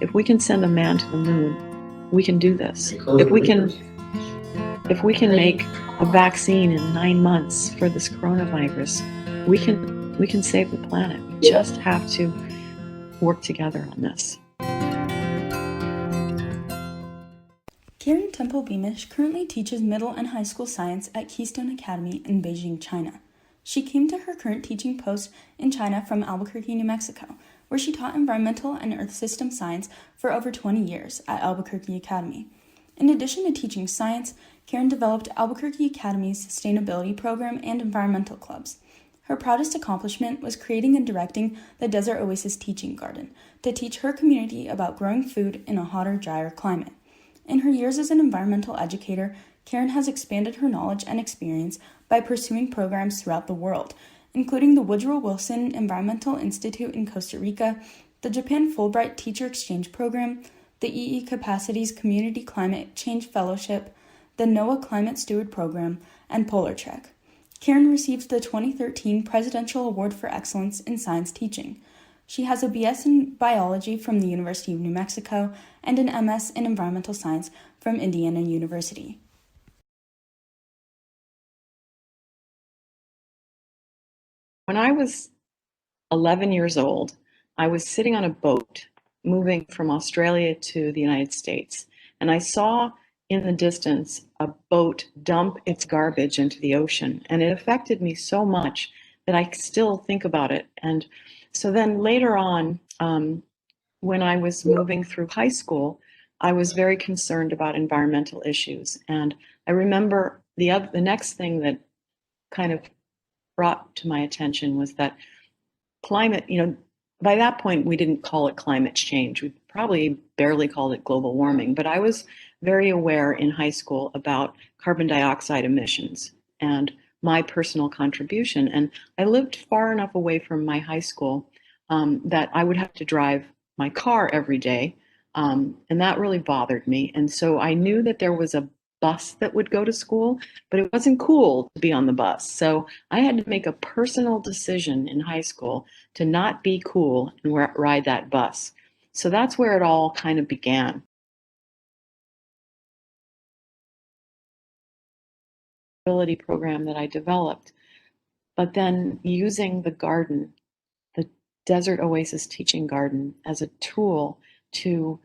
if we can send a man to the moon, we can do this. If we can make a vaccine in 9 months for this coronavirus, we can save the planet. We just have to work together on this. Karen Temple-Beamish currently teaches middle and high school science at Keystone Academy in Beijing, China. She came to her current teaching post in China from Albuquerque, New Mexico, where she taught environmental and earth system science for over 20 years at Albuquerque Academy. In addition to teaching science, Karen developed Albuquerque Academy's sustainability program and environmental clubs. Her proudest accomplishment was creating and directing the Desert Oasis Teaching Garden to teach her community about growing food in a hotter, drier climate. In her years as an environmental educator, Karen has expanded her knowledge and experience by pursuing programs throughout the world, including the Woodrow Wilson Environmental Institute in Costa Rica, the Japan Fulbright Teacher Exchange Program, the EE Capacities Community Climate Change Fellowship, the NOAA Climate Steward Program, and Polar Trek. Karen received the 2013 Presidential Award for Excellence in Science Teaching. She has a BS in Biology from the University of New Mexico and an MS in Environmental Science from Indiana University. When I was 11 years old, I was sitting on a boat moving from Australia to the United States, and I saw in the distance a boat dump its garbage into the ocean, and it affected me so much that I still think about it. And so then later on, when I was moving through high school, I was very concerned about environmental issues. And I remember the next thing that kind of brought to my attention was that climate, by that point, we didn't call it climate change. We probably barely called it global warming, but I was very aware in high school about carbon dioxide emissions and my personal contribution. And I lived far enough away from my high school that I would have to drive my car every day. And that really bothered me. And so I knew that there was a bus that would go to school, but it wasn't cool to be on the bus. So I had to make a personal decision in high school to not be cool and ride that bus. So that's where it all kind of began. Ability program that I developed, but then using the garden, the Desert Oasis Teaching Garden, as a tool to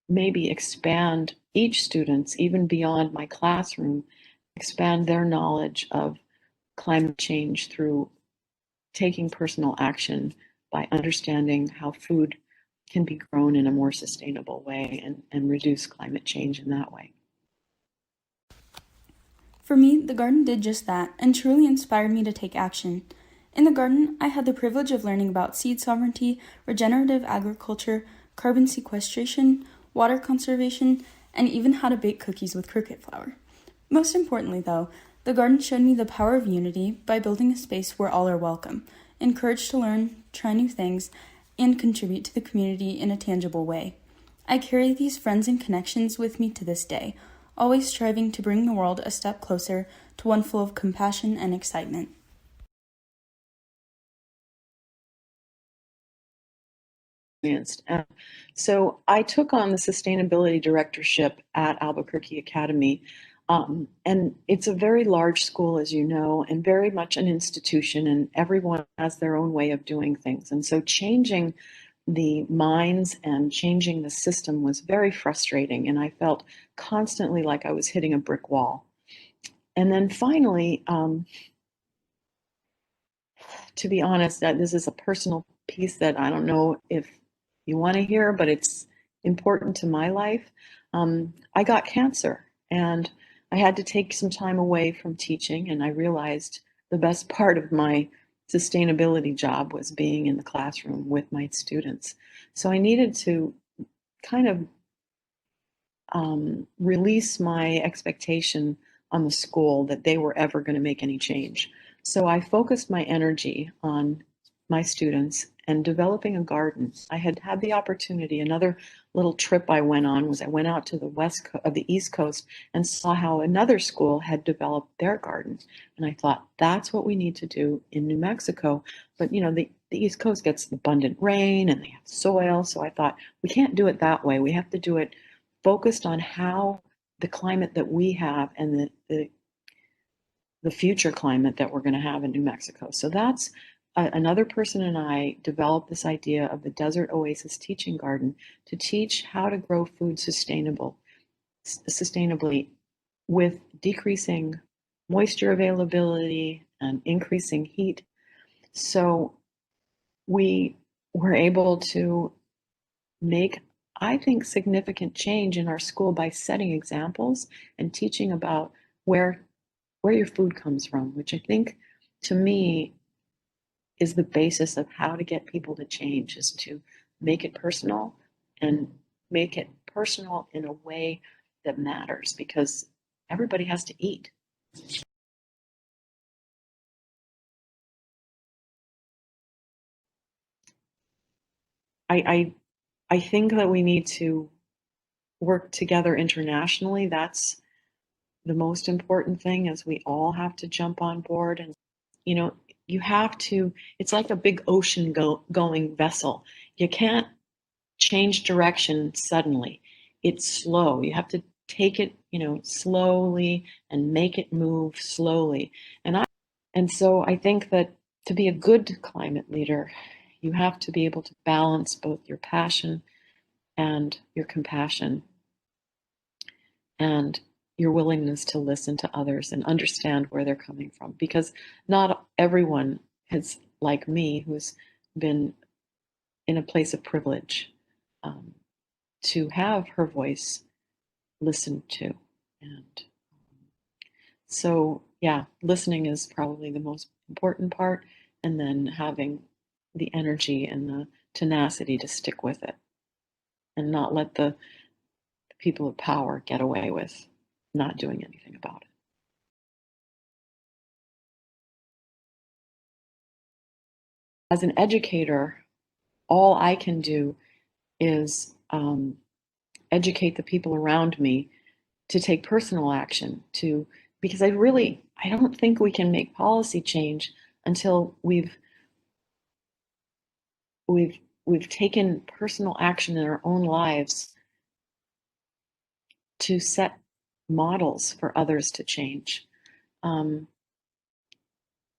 maybe expand each student's, even beyond my classroom, expand their knowledge of climate change through taking personal action by understanding how food can be grown in a more sustainable way and reduce climate change in that way. For me, the garden did just that and truly inspired me to take action. In the garden, I had the privilege of learning about seed sovereignty, regenerative agriculture, carbon sequestration, water conservation, and even how to bake cookies with cricket flour. Most importantly, though, the garden showed me the power of unity by building a space where all are welcome, encouraged to learn, try new things, and contribute to the community in a tangible way. I carry these friends and connections with me to this day, always striving to bring the world a step closer to one full of compassion and excitement. So I took on the sustainability directorship at Albuquerque Academy. And it's a very large school, as you know, and very much an institution, and everyone has their own way of doing things. And so changing the minds and changing the system was very frustrating, and I felt constantly like I was hitting a brick wall. And then finally, to be honest, this is a personal piece that I don't know if you want to hear, but it's important to my life. I got cancer, and I had to take some time away from teaching, and I realized the best part of my sustainability job was being in the classroom with my students. So I needed to kind of release my expectation on the school that they were ever going to make any change. So I focused my energy on my students and developing a garden. I had had the opportunity. Another little trip I went on was I went out to the East Coast and saw how another school had developed their garden. And I thought, that's what we need to do in New Mexico. But the East Coast gets abundant rain and they have soil. So I thought, we can't do it that way. We have to do it focused on how the climate that we have and the future climate that we're going to have in New Mexico. So that's another person and I developed this idea of the Desert Oasis Teaching Garden to teach how to grow food sustainably with decreasing moisture availability and increasing heat. So we were able to make, I think, significant change in our school by setting examples and teaching about where your food comes from, which I think, to me, is the basis of how to get people to change, is to make it personal and make it personal in a way that matters, because everybody has to eat. I think that we need to work together internationally. That's the most important thing, is we all have to jump on board. And you know you have to, it's like a big ocean going vessel. You can't change direction suddenly. It's slow. You have to take it, slowly, and make it move slowly. And so I think that to be a good climate leader, you have to be able to balance both your passion and your compassion and your willingness to listen to others and understand where they're coming from. Because not everyone is like me, who's been in a place of privilege, to have her voice listened to. And so, yeah, listening is probably the most important part, and then having the energy and the tenacity to stick with it and not let the people of power get away with not doing anything about it. As an educator, all I can do is educate the people around me to take personal action, because I don't think we can make policy change until we've taken personal action in our own lives to set models for others to change. Um,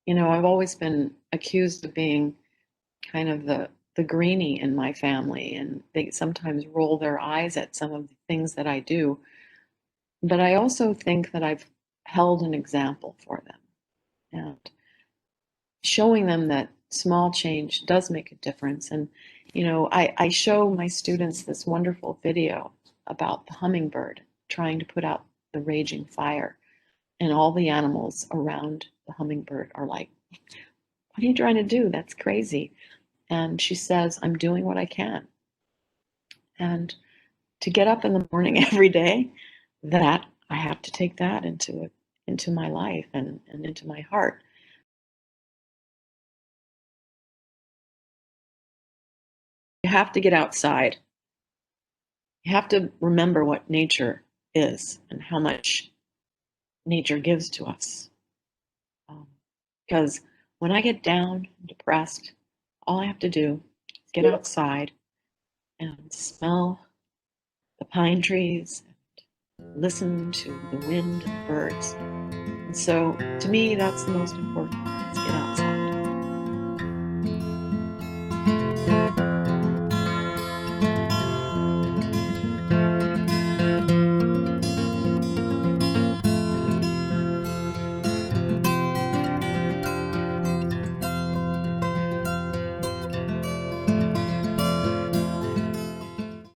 I've always been accused of being kind of the greenie in my family, and they sometimes roll their eyes at some of the things that I do. But I also think that I've held an example for them, and showing them that small change does make a difference. And I show my students this wonderful video about the hummingbird trying to put out the raging fire, and all the animals around the hummingbird are like, what are you trying to do? That's crazy. And she says, I'm doing what I can. And to get up in the morning every day, that I have to take that into my life and into my heart. You have to get outside. You have to remember what nature is and how much nature gives to us. Because when I get down, depressed, all I have to do is get outside and smell the pine trees, listen to the wind and the birds. And so to me, that's the most important.